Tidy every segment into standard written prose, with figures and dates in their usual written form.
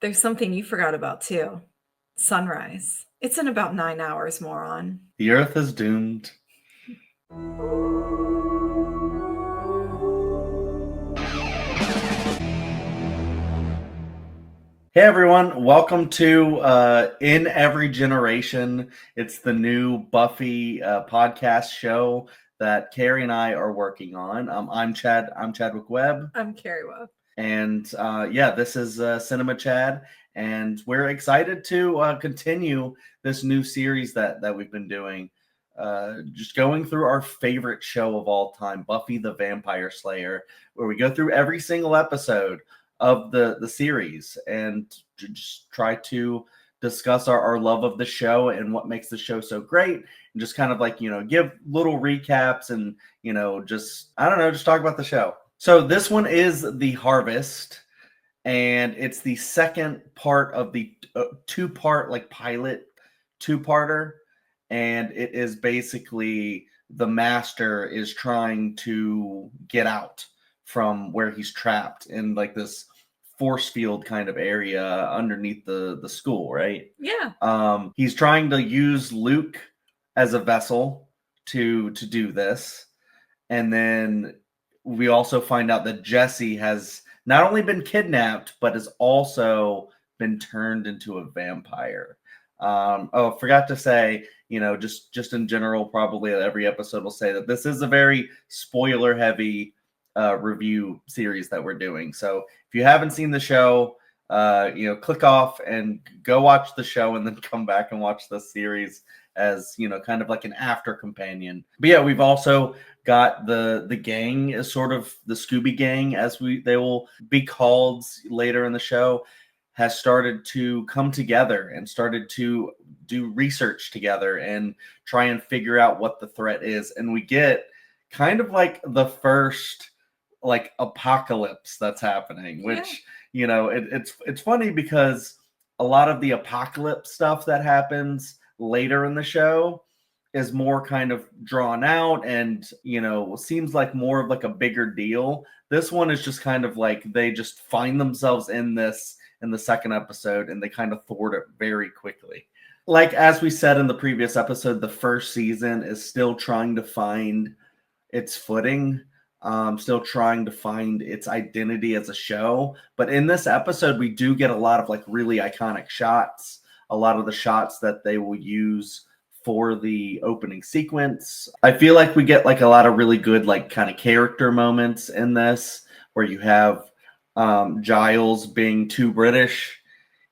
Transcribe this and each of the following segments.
There's something you forgot about too. Sunrise. It's in about 9 hours, moron. The Earth is doomed. Hey everyone, welcome to In Every Generation. It's the new Buffy podcast show that Kerri and I are working on. I'm Chadwick Webb. I'm Kerri Webb. And this is Cinema Chad, and we're excited to continue this new series that we've been doing. Just going through our favorite show of all time, Buffy the Vampire Slayer, where we go through every single episode of the series and just try to discuss our love of the show and what makes the show so great, and just kind of like, give little recaps and, just talk about the show. So this one is The Harvest, and it's the second part of the two-part pilot two-parter, and it is basically the Master is trying to get out from where he's trapped in this force field kind of area underneath the school, right? Yeah. He's trying to use Luke as a vessel to do this, and then we also find out that Jesse has not only been kidnapped, but has also been turned into a vampire. Forgot to say, just in general, probably every episode will say that this is a very spoiler-heavy review series that we're doing. So if you haven't seen the show, click off and go watch the show, and then come back and watch the series as kind of like an after companion. But yeah, we've also got the gang, is sort of the Scooby Gang, as they will be called later in the show, has started to come together and started to do research together and try and figure out what the threat is. And we get kind of like the first apocalypse that's happening, which it's funny because a lot of the apocalypse stuff that happens later in the show is more kind of drawn out and seems like more of a bigger deal. This one is just kind of they just find themselves in this in the second episode, and they kind of thwart it very quickly. As we said in the previous episode, the first season is still trying to find its footing, still trying to find its identity as a show. But in this episode, we do get a lot of really iconic shots, a lot of the shots that they will use for the opening sequence. I feel like we get a lot of really good kind of character moments in this, where you have Giles being too British.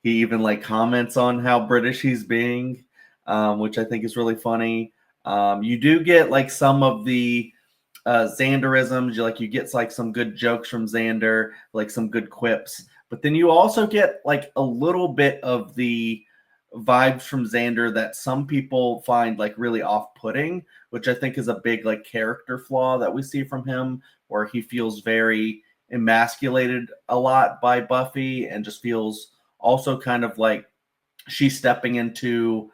He even comments on how British he's being, which I think is really funny. You do get some of the Xanderisms. You get some good jokes from Xander, some good quips, but then you also get a little bit of the vibes from Xander that some people find really off-putting, which I think is a big character flaw that we see from him, where he feels very emasculated a lot by Buffy, and just feels also kind of like she's stepping into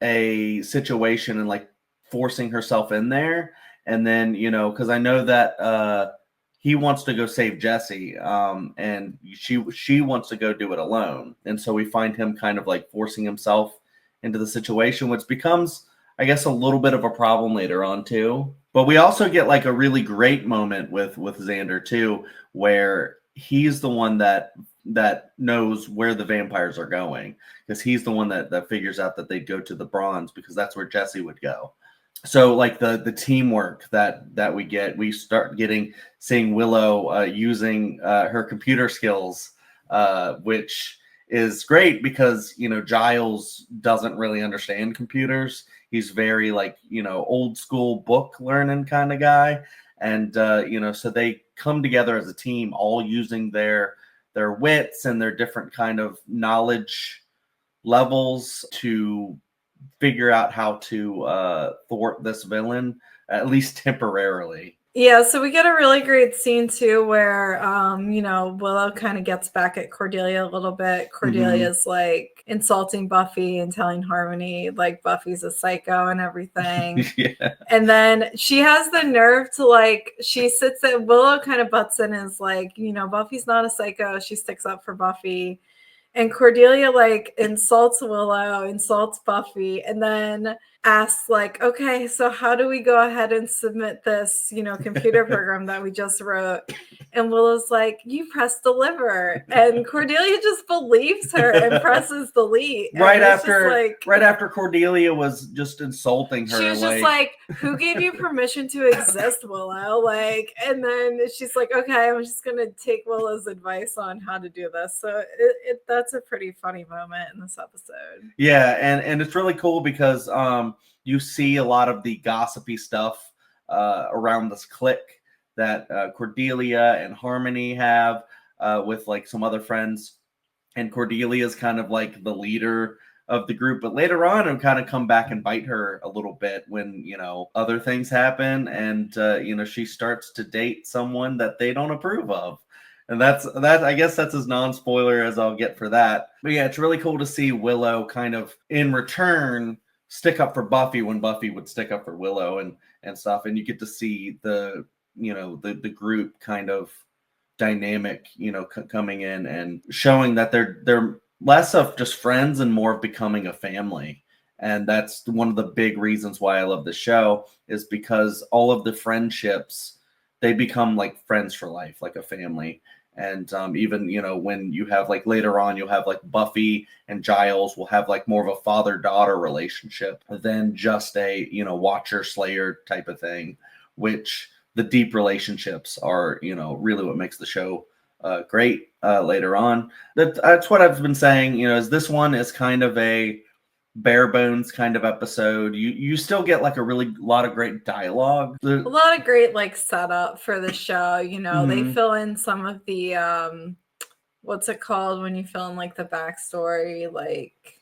a situation and forcing herself in there. And then, because I know that he wants to go save Jesse, and she wants to go do it alone. And so we find him kind of forcing himself into the situation, which becomes, I guess, a little bit of a problem later on too. But we also get a really great moment with Xander too, where he's the one that knows where the vampires are going, because he's the one that figures out that they'd go to the Bronze, because that's where Jesse would go. So the teamwork that we start seeing Willow using her computer skills, which is great because Giles doesn't really understand computers. He's very old school book learning kind of guy, and so they come together as a team, all using their wits and their different kind of knowledge levels to figure out how to thwart this villain, at least temporarily. Yeah, so we get a really great scene too where Willow kind of gets back at Cordelia a little bit. Cordelia's insulting Buffy and telling Harmony Buffy's a psycho and everything. Yeah. And then she has the nerve to she sits at Willow kind of butts in and is Buffy's not a psycho. She sticks up for Buffy. And Cordelia like insults Willow, insults Buffy, and then asks like, okay, so how do we go ahead and submit this, computer program that we just wrote? And Willow's like, you press deliver. And Cordelia just believes her and presses delete. Right after Cordelia was just insulting her. She was just like, who gave you permission to exist, Willow? Like, and then she's like, okay, I'm just going to take Willow's advice on how to do this. So that's a pretty funny moment in this episode. Yeah, and it's really cool because you see a lot of the gossipy stuff around this clique that Cordelia and Harmony have with like some other friends, and Cordelia's kind of like the leader of the group, but later on it'll kind of come back and bite her a little bit when other things happen, and she starts to date someone that they don't approve of. And that's I guess that's as non-spoiler as I'll get for that. But yeah, it's really cool to see Willow kind of in return stick up for Buffy when Buffy would stick up for Willow and stuff. And you get to see the group kind of dynamic, coming in and showing that they're less of just friends and more of becoming a family. And that's one of the big reasons why I love the show, is because all of the friendships, they become like friends for life, like a family. And even, when you have like later on, you'll have like Buffy and Giles will have like more of a father-daughter relationship than just a, watcher slayer type of thing, which the deep relationships are, really what makes the show great later on. That's what I've been saying, is this one is kind of a bare bones kind of episode. You still get like a really lot of great dialogue, a lot of great like setup for the show. They Mhm. fill in some of the what's it called when you fill in like the backstory, like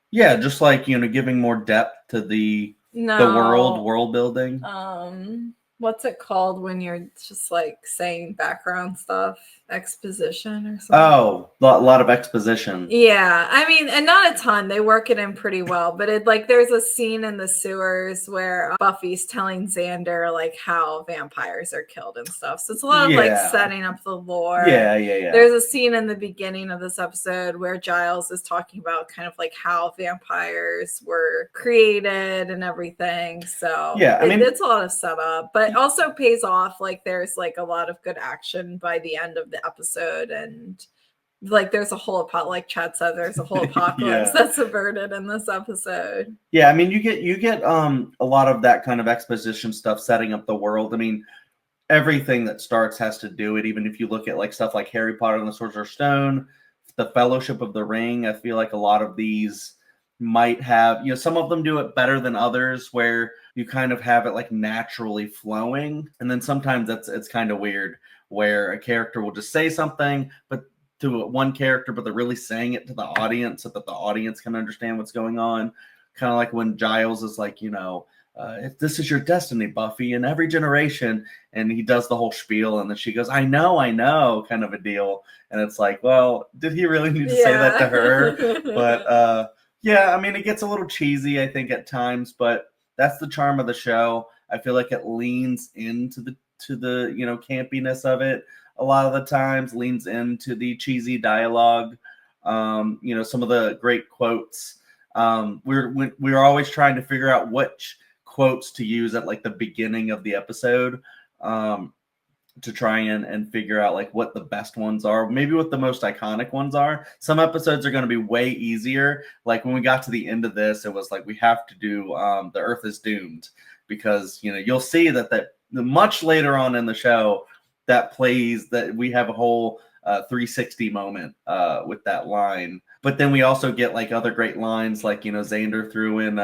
yeah, just like giving more depth to the world building. What's it called when you're just like saying background stuff? Exposition or something? Oh, a lot of exposition. Yeah, I mean, and not a ton. They work it in pretty well, but there's a scene in the sewers where Buffy's telling Xander like how vampires are killed and stuff. So it's a lot of like setting up the lore. Yeah. There's a scene in the beginning of this episode where Giles is talking about kind of like how vampires were created and everything. So yeah, I mean, it's a lot of setup, but also pays off. Like there's like a lot of good action by the end of the episode, and like there's a whole like Chad said, there's a whole apocalypse that's averted in this episode. Yeah, I mean, you get a lot of that kind of exposition stuff setting up the world. I mean, everything that starts has to do it. Even if you look at like stuff like Harry Potter and the Sorcerer's Stone, the Fellowship of the Ring, I feel like a lot of these might have, some of them do it better than others, where you kind of have it like naturally flowing, and then sometimes it's kind of weird where a character will just say something, but to one character, but they're really saying it to the audience so that the audience can understand what's going on. Kind of like when Giles is like, if this is your destiny, Buffy, in every generation, and he does the whole spiel, and then she goes, I know, kind of a deal. And it's like, well, did he really need to say that to her? But yeah, I mean, it gets a little cheesy, I think, at times, but that's the charm of the show. I feel like it leans into the campiness of it a lot of the times, leans into the cheesy dialogue. Some of the great quotes. We're always trying to figure out which quotes to use at like the beginning of the episode, to try and figure out like what the best ones are, maybe what the most iconic ones are. Some episodes are going to be way easier. Like when we got to the end of this, it was like we have to do The Earth is Doomed, because you'll see that much later on in the show that plays, that we have a whole 360 moment with that line. But then we also get like other great lines, like Xander threw in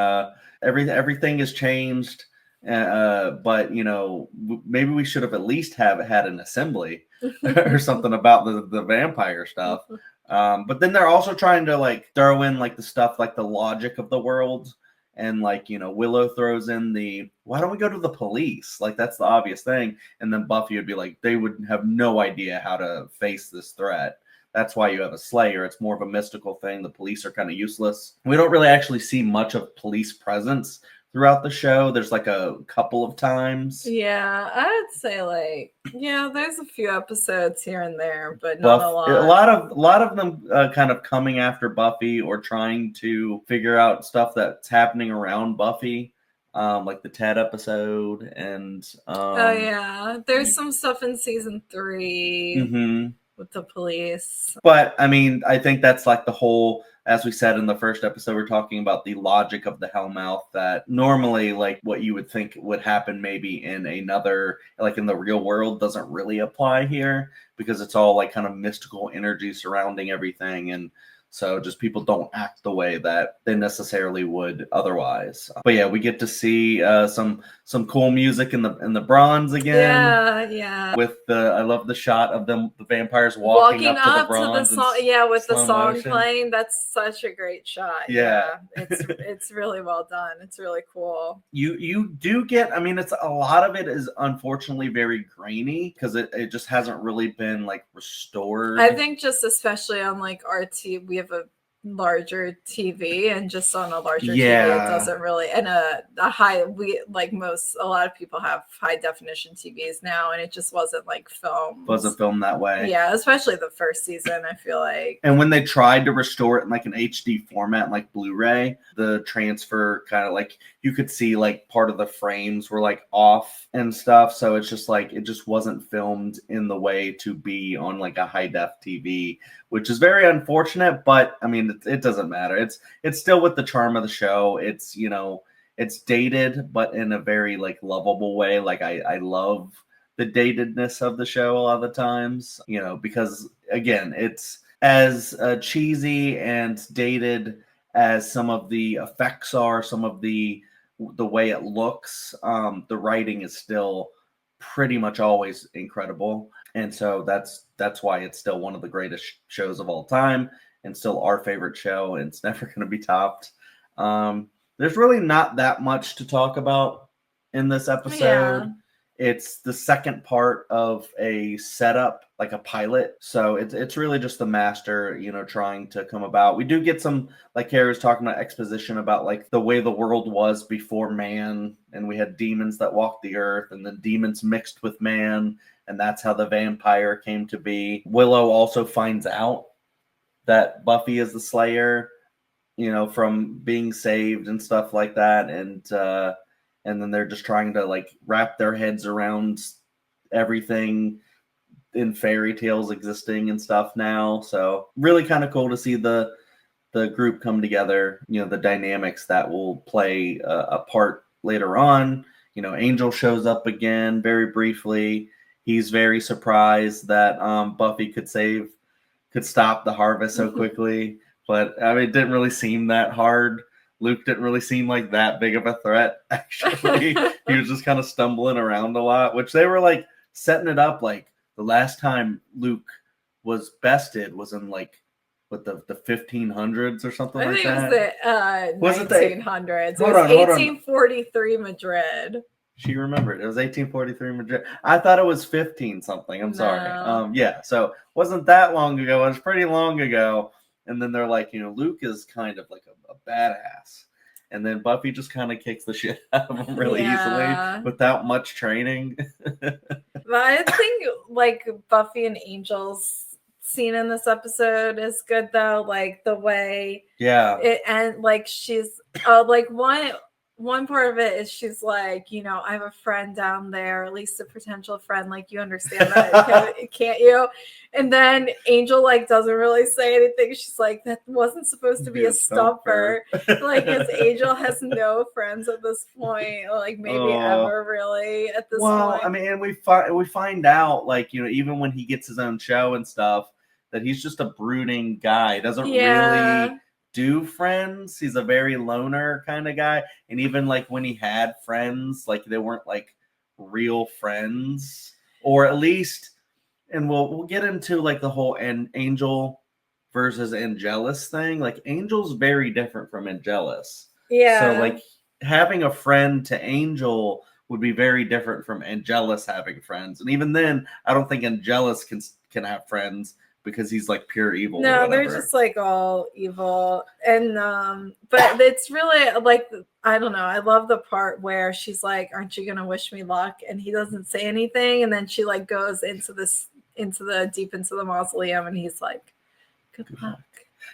everything has changed, but maybe we should have at least have had an assembly or something about the vampire stuff. But then they're also trying to like throw in like the stuff like the logic of the world. And like, Willow throws in why don't we go to the police? Like, that's the obvious thing. And then Buffy would be like, they would have no idea how to face this threat. That's why you have a Slayer. It's more of a mystical thing. The police are kind of useless. We don't really actually see much of police presence throughout the show. There's like a couple of times. Yeah, I'd say like there's a few episodes here and there, but not a lot. A lot of them kind of coming after Buffy or trying to figure out stuff that's happening around Buffy, like the Ted episode and oh yeah, there's some stuff in season 3 mm-hmm. with the police. But I mean, I think that's like the whole, as we said in the first episode, we're talking about the logic of the Hellmouth, that normally like what you would think would happen maybe in another, like in the real world, doesn't really apply here because it's all like kind of mystical energy surrounding everything. And so just people don't act the way that they necessarily would otherwise. But yeah, we get to see some cool music in the bronze again. Yeah. With I love the shot of them, the vampires walking up to the bronze. With the song playing. That's such a great shot. Yeah. It's really well done. It's really cool. You do get, I mean, it's a lot of it is unfortunately very grainy because it just hasn't really been like restored. I think just especially on like RT, we have a larger TV, and just on a larger TV it doesn't really, and a lot of people have high definition TVs now, and it just wasn't like filmed that way. Yeah, especially the first season, I feel like. And when they tried to restore it in like an HD format like Blu-ray, the transfer kind of like you could see like part of the frames were like off and stuff, so it's just like it just wasn't filmed in the way to be on like a high def TV, which is very unfortunate. But I mean, it doesn't matter. It's still with the charm of the show. It's, you know, it's dated, but in a very like lovable way. Like I love the datedness of the show a lot of the times, you know, because again, it's as cheesy and dated as some of the effects are, some of the way it looks. The writing is still pretty much always incredible. And so that's why it's still one of the greatest shows of all time and still our favorite show, and it's never going to be topped. There's really not that much to talk about in this episode. Yeah. It's the second part of a setup, like a pilot. So it's really just the master, you know, trying to come about. We do get some, like Kerri was talking about, exposition about like the way the world was before man. And we had demons that walked the earth, and then demons mixed with man. And that's how the vampire came to be. Willow also finds out that Buffy is the Slayer, you know, from being saved and stuff like that. And then they're just trying to like wrap their heads around everything in fairy tales existing and stuff now. So really kind of cool to see the group come together, you know, the dynamics that will play a part later on. You know, Angel shows up again very briefly. He's very surprised that Buffy could stop the harvest so quickly. But I mean, it didn't really seem that hard. Luke didn't really seem like that big of a threat, actually. He was just kind of stumbling around a lot, which they were like setting it up. Like the last time Luke was bested was in like what the 1500s or something like that. I think it was the 1900s. It was 1843 Madrid. She remembered. It was 1843 Madrid. I thought it was 15 something. I'm sorry. Yeah, so wasn't that long ago. It was pretty long ago. And then they're like, you know, Luke is kind of like a badass. And then Buffy just kind of kicks the shit out of him really easily without much training. But I think like Buffy and Angel's scene in this episode is good though. Like the way and like she's like one part of it is she's like, you know, I have a friend down there, at least a potential friend. Like, you understand that, can't you? And then Angel, like, doesn't really say anything. She's like, that wasn't supposed to be a stumper. Like, Angel has no friends at this point. Like, maybe ever really at this point. Well, I mean, and we find out, like, you know, even when he gets his own show and stuff, that he's just a brooding guy. Doesn't really do friends. He's a very loner kind of guy. And even like when he had friends, like they weren't like real friends, or at least, and we'll get into like the whole Angel versus Angelus thing. Like Angel's very different from Angelus. Yeah. So like having a friend to Angel would be very different from Angelus having friends. And even then, I don't think Angelus can have friends, because he's like pure evil. No, they're just like all evil. And but it's really like I don't know. I love the part where she's like, "Aren't you gonna wish me luck?" And he doesn't say anything, and then she like goes into the mausoleum, and he's like, "Good luck."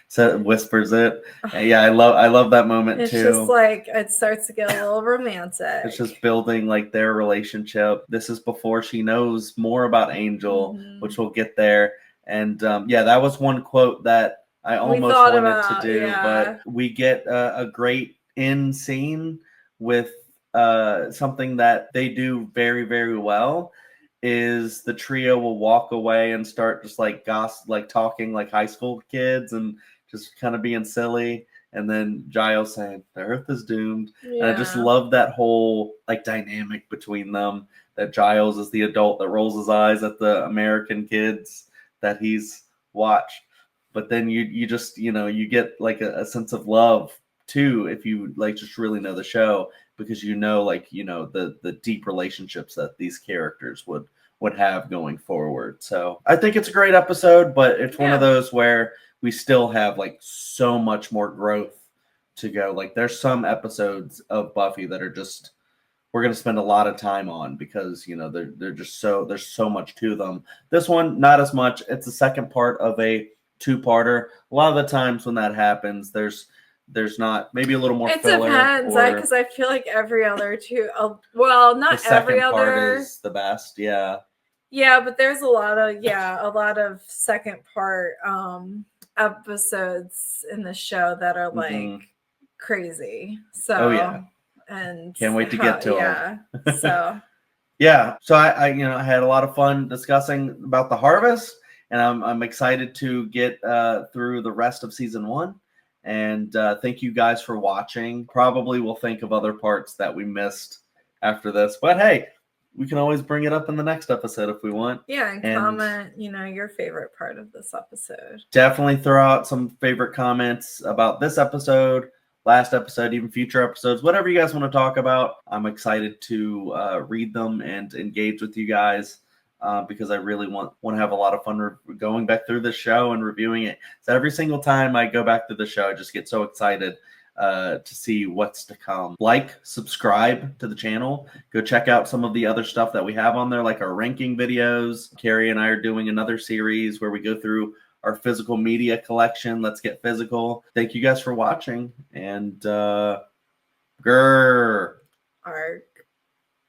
So whispers it. Yeah, I love that moment It's too. just like it starts to get a little romantic. It's just building like their relationship. This is before she knows more about Angel, which we'll get there. And yeah, that was one quote that I almost wanted to do, but we get a great end scene with something that they do very, very well. Is the trio will walk away and start just like gossip, like talking like high school kids and just kind of being silly. And then Giles saying the Earth is doomed. And I just love that whole like dynamic between them. That Giles is the adult that rolls his eyes at the American kids that he's watched. But then you just, you get like a sense of love too if you like just really know the show, because the deep relationships that these characters would have going forward. So I think it's a great episode, but it's one of those where we still have like so much more growth to go. Like there's some episodes of Buffy that are just we're going to spend a lot of time on because they're just there's so much to them. This one not as much. It's the second part of a two-parter. A lot of the times when that happens, there's not maybe a little more filler. It depends, because I feel like every other two. Well, not every other. Part is the best. Yeah. Yeah, but there's a lot of second part episodes in the show that are like crazy. So and can't wait to get to them. So yeah. So I I had a lot of fun discussing about the harvest, and I'm excited to get through the rest of season 1. And thank you guys for watching. Probably we'll think of other parts that we missed after this, but hey, we can always bring it up in the next episode if we want. Yeah, and comment, your favorite part of this episode. Definitely throw out some favorite comments about this episode, last episode, even future episodes, whatever you guys want to talk about. I'm excited to read them and engage with you guys. Because I really want to have a lot of fun going back through this show and reviewing it. So every single time I go back to the show, I just get so excited to see what's to come. Like, subscribe to the channel. Go check out some of the other stuff that we have on there, like our ranking videos. Kerri and I are doing another series where we go through our physical media collection. Let's get physical. Thank you guys for watching. And grrr. Art.